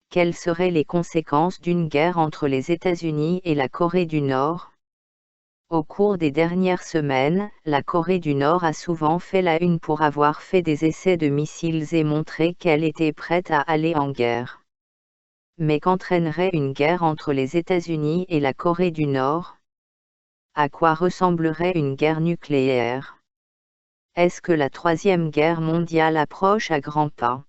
quelles seraient les conséquences d'une guerre entre les États-Unis et la Corée du Nord? Au cours des dernières semaines, la Corée du Nord a souvent fait la une pour avoir fait des essais de missiles et montré qu'elle était prête à aller en guerre. Mais qu'entraînerait une guerre entre les États-Unis et la Corée du Nord? À quoi ressemblerait une guerre nucléaire? Est-ce que la Troisième Guerre mondiale approche à grands pas?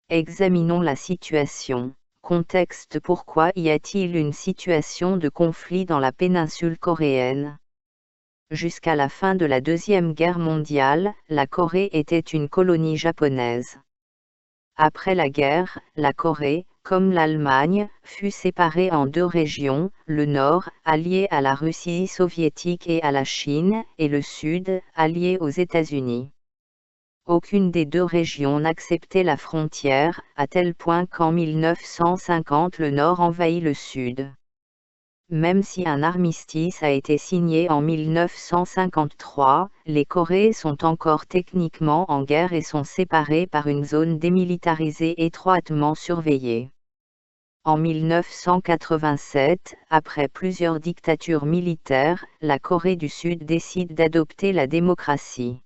Examinons la situation. Contexte: pourquoi y a-t-il une situation de conflit dans la péninsule coréenne? Jusqu'à la fin de la Deuxième Guerre mondiale, la Corée était une colonie japonaise. Après la guerre, la Corée, comme l'Allemagne, fut séparée en deux régions, le Nord, allié à la Russie soviétique et à la Chine, et le Sud, allié aux États-Unis. Aucune des deux régions n'acceptait la frontière, à tel point qu'en 1950 le Nord envahit le Sud. Même si un armistice a été signé en 1953, les Corées sont encore techniquement en guerre et sont séparées par une zone démilitarisée étroitement surveillée. En 1987, après plusieurs dictatures militaires, la Corée du Sud décide d'adopter la démocratie.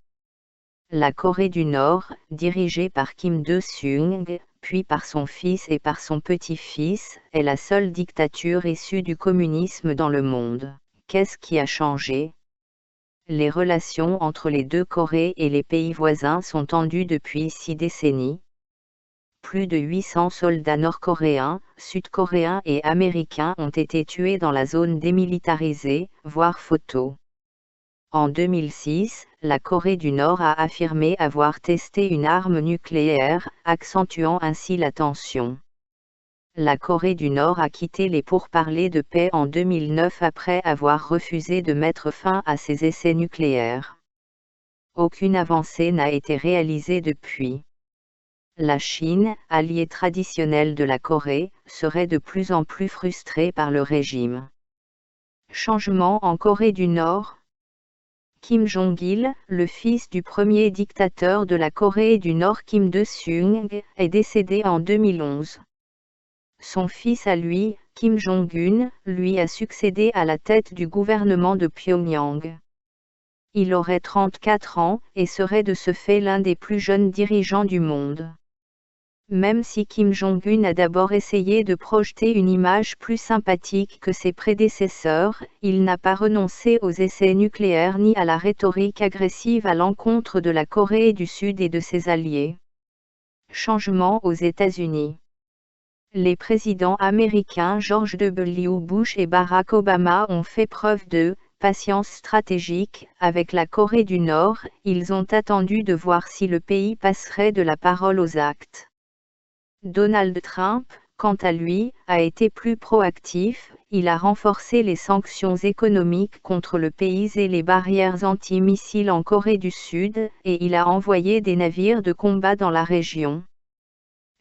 La Corée du Nord, dirigée par Kim Il-sung, puis par son fils et par son petit-fils, est la seule dictature issue du communisme dans le monde. Qu'est-ce qui a changé? Les relations entre les deux Corées et les pays voisins sont tendues depuis 6 décennies. Plus de 800 soldats nord-coréens, sud-coréens et américains ont été tués dans la zone démilitarisée, voir photo. En 2006, la Corée du Nord a affirmé avoir testé une arme nucléaire, accentuant ainsi la tension. La Corée du Nord a quitté les pourparlers de paix en 2009 après avoir refusé de mettre fin à ses essais nucléaires. Aucune avancée n'a été réalisée depuis. La Chine, alliée traditionnelle de la Corée, serait de plus en plus frustrée par le régime. Changement en Corée du Nord? Kim Jong-il, le fils du premier dictateur de la Corée du Nord Kim Il-sung, est décédé en 2011. Son fils à lui, Kim Jong-un, lui a succédé à la tête du gouvernement de Pyongyang. Il aurait 34 ans, et serait de ce fait l'un des plus jeunes dirigeants du monde. Même si Kim Jong-un a d'abord essayé de projeter une image plus sympathique que ses prédécesseurs, il n'a pas renoncé aux essais nucléaires ni à la rhétorique agressive à l'encontre de la Corée du Sud et de ses alliés. Changement aux États-Unis. Les présidents américains George W. Bush et Barack Obama ont fait preuve de patience stratégique avec la Corée du Nord. Ils ont attendu de voir si le pays passerait de la parole aux actes. Donald Trump, quant à lui, a été plus proactif. Il a renforcé les sanctions économiques contre le pays et les barrières anti-missiles en Corée du Sud, et il a envoyé des navires de combat dans la région.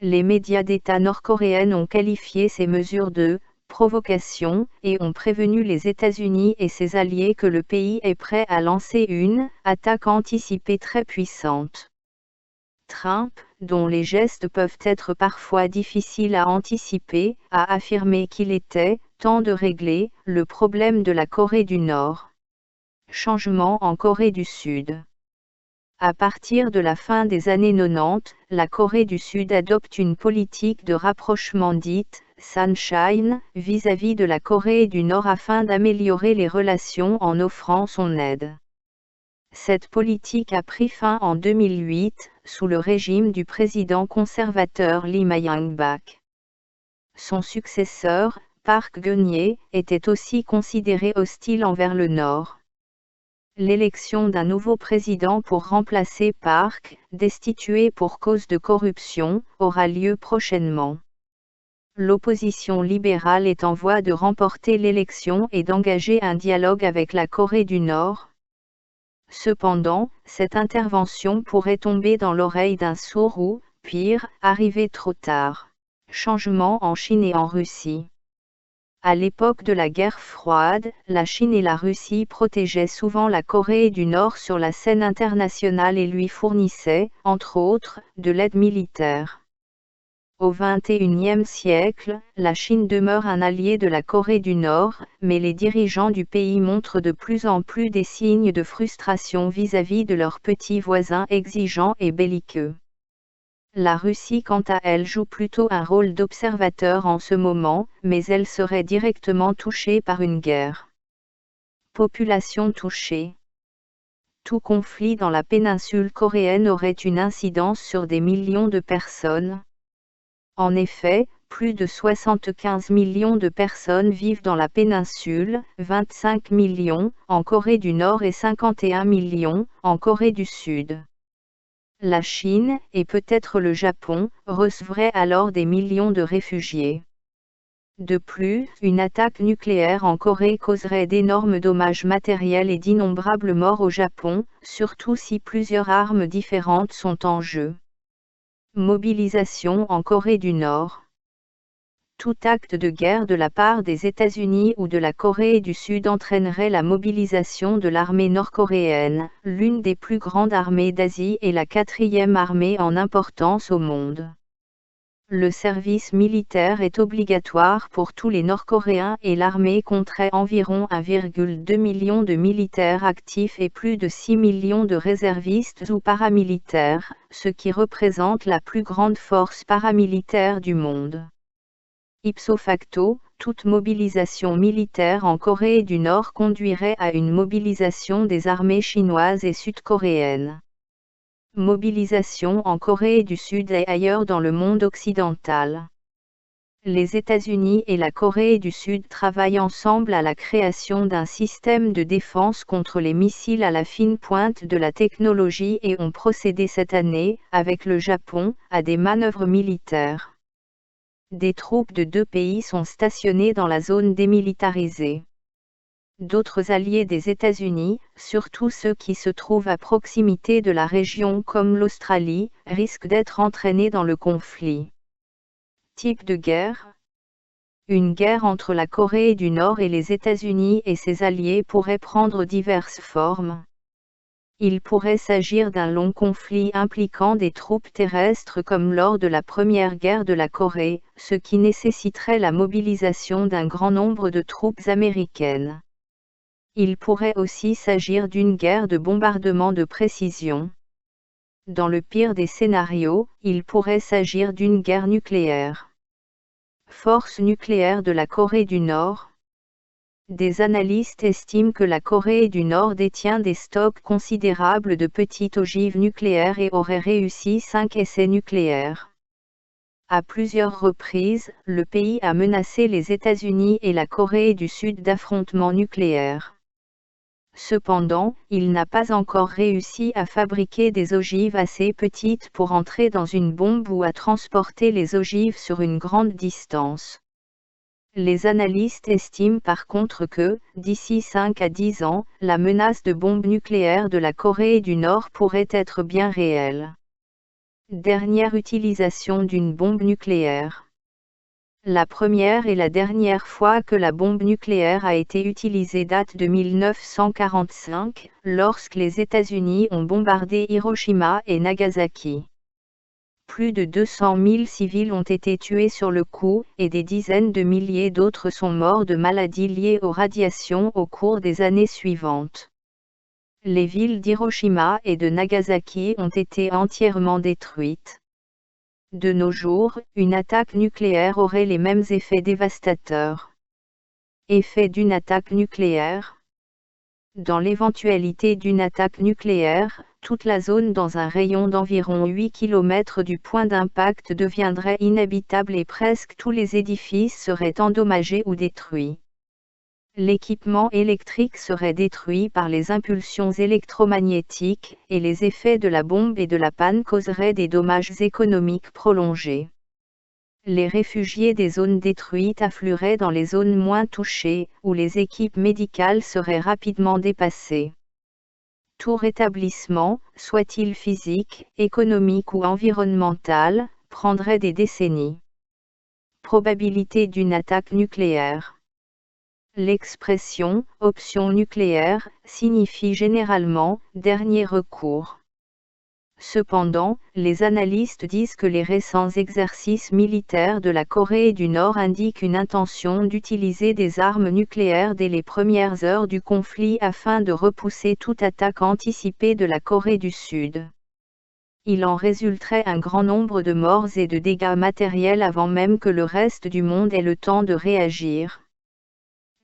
Les médias d'État nord-coréens ont qualifié ces mesures de provocation et ont prévenu les États-Unis et ses alliés que le pays est prêt à lancer une attaque anticipée très puissante. Trump, dont les gestes peuvent être parfois difficiles à anticiper, a affirmé qu'il était temps de régler le problème de la Corée du Nord. Changement en Corée du Sud. À partir de la fin des années 90, la Corée du Sud adopte une politique de rapprochement dite « Sunshine » vis-à-vis de la Corée du Nord afin d'améliorer les relations en offrant son aide. Cette politique a pris fin en 2008, sous le régime du président conservateur Lee Myung-bak. Son successeur, Park Geun-hye, était aussi considéré hostile envers le Nord. L'élection d'un nouveau président pour remplacer Park, destitué pour cause de corruption, aura lieu prochainement. L'opposition libérale est en voie de remporter l'élection et d'engager un dialogue avec la Corée du Nord. Cependant, cette intervention pourrait tomber dans l'oreille d'un sourd ou, pire, arriver trop tard. Changement en Chine et en Russie. À l'époque de la guerre froide, la Chine et la Russie protégeaient souvent la Corée du Nord sur la scène internationale et lui fournissaient, entre autres, de l'aide militaire. Au XXIe siècle, la Chine demeure un allié de la Corée du Nord, mais les dirigeants du pays montrent de plus en plus des signes de frustration vis-à-vis de leurs petits voisins exigeants et belliqueux. La Russie quant à elle joue plutôt un rôle d'observateur en ce moment, mais elle serait directement touchée par une guerre. Population touchée. Tout conflit dans la péninsule coréenne aurait une incidence sur des millions de personnes. En effet, plus de 75 millions de personnes vivent dans la péninsule, 25 millions en Corée du Nord et 51 millions en Corée du Sud. La Chine, et peut-être le Japon, recevraient alors des millions de réfugiés. De plus, une attaque nucléaire en Corée causerait d'énormes dommages matériels et d'innombrables morts au Japon, surtout si plusieurs armes différentes sont en jeu. Mobilisation en Corée du Nord. Tout acte de guerre de la part des États-Unis ou de la Corée du Sud entraînerait la mobilisation de l'armée nord-coréenne, l'une des plus grandes armées d'Asie et la quatrième armée en importance au monde. Le service militaire est obligatoire pour tous les Nord-Coréens et l'armée compterait environ 1,2 million de militaires actifs et plus de 6 millions de réservistes ou paramilitaires, ce qui représente la plus grande force paramilitaire du monde. Ipso facto, toute mobilisation militaire en Corée du Nord conduirait à une mobilisation des armées chinoises et sud-coréennes. Mobilisation en Corée du Sud et ailleurs dans le monde occidental. Les États-Unis et la Corée du Sud travaillent ensemble à la création d'un système de défense contre les missiles à la fine pointe de la technologie et ont procédé cette année, avec le Japon, à des manœuvres militaires. Des troupes de deux pays sont stationnées dans la zone démilitarisée. D'autres alliés des États-Unis, surtout ceux qui se trouvent à proximité de la région comme l'Australie, risquent d'être entraînés dans le conflit. Type de guerre. Une guerre entre la Corée du Nord et les États-Unis et ses alliés pourrait prendre diverses formes. Il pourrait s'agir d'un long conflit impliquant des troupes terrestres comme lors de la Première Guerre de la Corée, ce qui nécessiterait la mobilisation d'un grand nombre de troupes américaines. Il pourrait aussi s'agir d'une guerre de bombardement de précision. Dans le pire des scénarios, il pourrait s'agir d'une guerre nucléaire. Force nucléaire de la Corée du Nord. Des analystes estiment que la Corée du Nord détient des stocks considérables de petites ogives nucléaires et aurait réussi 5 essais nucléaires. À plusieurs reprises, le pays a menacé les États-Unis et la Corée du Sud d'affrontements nucléaires. Cependant, il n'a pas encore réussi à fabriquer des ogives assez petites pour entrer dans une bombe ou à transporter les ogives sur une grande distance. Les analystes estiment par contre que, d'ici 5 à 10 ans, la menace de bombe nucléaire de la Corée du Nord pourrait être bien réelle. Dernière utilisation d'une bombe nucléaire. La première et la dernière fois que la bombe nucléaire a été utilisée date de 1945, lorsque les États-Unis ont bombardé Hiroshima et Nagasaki. Plus de 200 000 civils ont été tués sur le coup, et des dizaines de milliers d'autres sont morts de maladies liées aux radiations au cours des années suivantes. Les villes d'Hiroshima et de Nagasaki ont été entièrement détruites. De nos jours, une attaque nucléaire aurait les mêmes effets dévastateurs. Effet d'une attaque nucléaire. Dans l'éventualité d'une attaque nucléaire, toute la zone dans un rayon d'environ 8 km du point d'impact deviendrait inhabitable et presque tous les édifices seraient endommagés ou détruits. L'équipement électrique serait détruit par les impulsions électromagnétiques, et les effets de la bombe et de la panne causeraient des dommages économiques prolongés. Les réfugiés des zones détruites afflueraient dans les zones moins touchées, où les équipes médicales seraient rapidement dépassées. Tout rétablissement, soit-il physique, économique ou environnemental, prendrait des décennies. Probabilité d'une attaque nucléaire. L'expression « option nucléaire » signifie généralement « dernier recours ». Cependant, les analystes disent que les récents exercices militaires de la Corée du Nord indiquent une intention d'utiliser des armes nucléaires dès les premières heures du conflit afin de repousser toute attaque anticipée de la Corée du Sud. Il en résulterait un grand nombre de morts et de dégâts matériels avant même que le reste du monde ait le temps de réagir.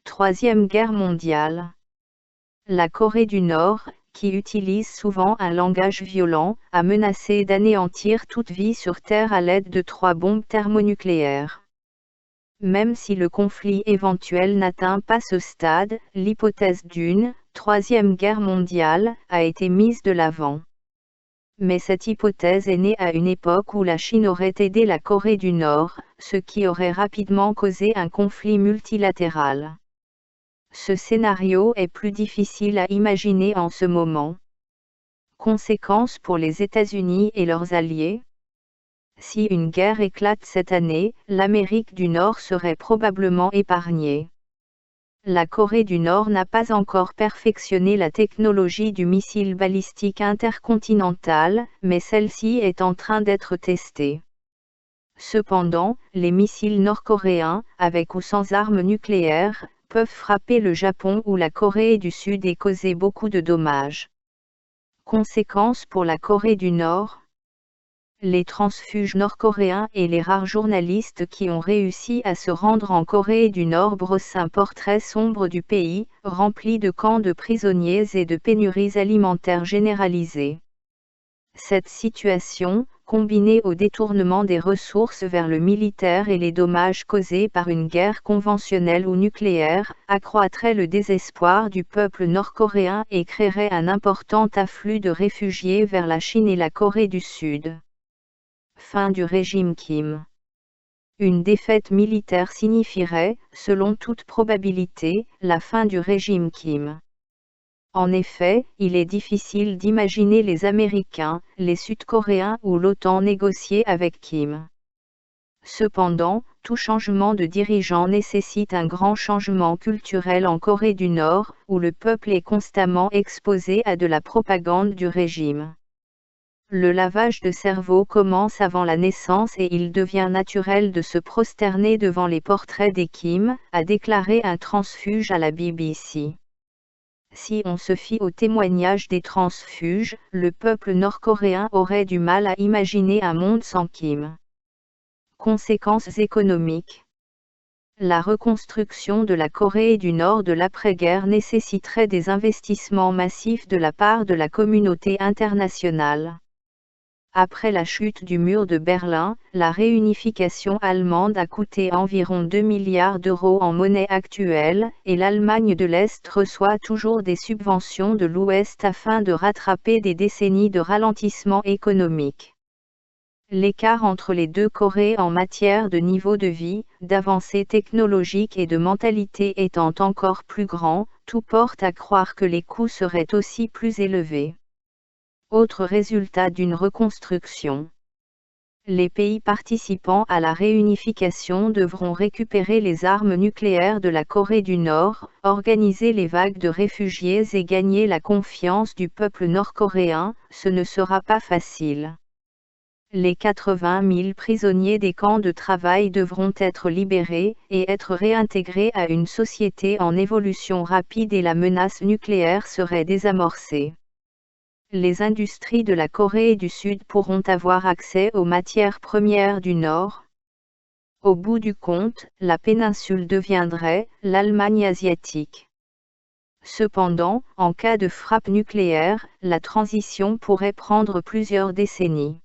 Troisième Guerre mondiale. La Corée du Nord, qui utilise souvent un langage violent, a menacé d'anéantir toute vie sur Terre à l'aide de 3 bombes thermonucléaires. Même si le conflit éventuel n'atteint pas ce stade, l'hypothèse d'une troisième guerre mondiale a été mise de l'avant. Mais cette hypothèse est née à une époque où la Chine aurait aidé la Corée du Nord, ce qui aurait rapidement causé un conflit multilatéral. Ce scénario est plus difficile à imaginer en ce moment. Conséquences pour les États-Unis et leurs alliés. Si une guerre éclate cette année, l'Amérique du Nord serait probablement épargnée. La Corée du Nord n'a pas encore perfectionné la technologie du missile balistique intercontinental, mais celle-ci est en train d'être testée. Cependant, les missiles nord-coréens, avec ou sans armes nucléaires, peuvent frapper le Japon ou la Corée du Sud et causer beaucoup de dommages. Conséquences pour la Corée du Nord. Les transfuges nord-coréens et les rares journalistes qui ont réussi à se rendre en Corée du Nord brossent un portrait sombre du pays, rempli de camps de prisonniers et de pénuries alimentaires généralisées. Cette situation, combinée au détournement des ressources vers le militaire et les dommages causés par une guerre conventionnelle ou nucléaire, accroîtrait le désespoir du peuple nord-coréen et créerait un important afflux de réfugiés vers la Chine et la Corée du Sud. Fin du régime Kim. Une défaite militaire signifierait, selon toute probabilité, la fin du régime Kim. En effet, il est difficile d'imaginer les Américains, les Sud-Coréens ou l'OTAN négocier avec Kim. Cependant, tout changement de dirigeant nécessite un grand changement culturel en Corée du Nord, où le peuple est constamment exposé à de la propagande du régime. Le lavage de cerveau commence avant la naissance et il devient naturel de se prosterner devant les portraits des Kim, a déclaré un transfuge à la BBC. Si on se fie aux témoignages des transfuges, le peuple nord-coréen aurait du mal à imaginer un monde sans Kim. Conséquences économiques. La reconstruction de la Corée du Nord de l'après-guerre nécessiterait des investissements massifs de la part de la communauté internationale. Après la chute du mur de Berlin, la réunification allemande a coûté environ 2 milliards d'euros en monnaie actuelle, et l'Allemagne de l'Est reçoit toujours des subventions de l'Ouest afin de rattraper des décennies de ralentissement économique. L'écart entre les deux Corées en matière de niveau de vie, d'avancée technologique et de mentalité étant encore plus grand, tout porte à croire que les coûts seraient aussi plus élevés. Autre résultat d'une reconstruction. Les pays participants à la réunification devront récupérer les armes nucléaires de la Corée du Nord, organiser les vagues de réfugiés et gagner la confiance du peuple nord-coréen, ce ne sera pas facile. Les 80 000 prisonniers des camps de travail devront être libérés et être réintégrés à une société en évolution rapide et la menace nucléaire serait désamorcée. Les industries de la Corée du Sud pourront avoir accès aux matières premières du Nord. Au bout du compte, la péninsule deviendrait l'Allemagne asiatique. Cependant, en cas de frappe nucléaire, la transition pourrait prendre plusieurs décennies.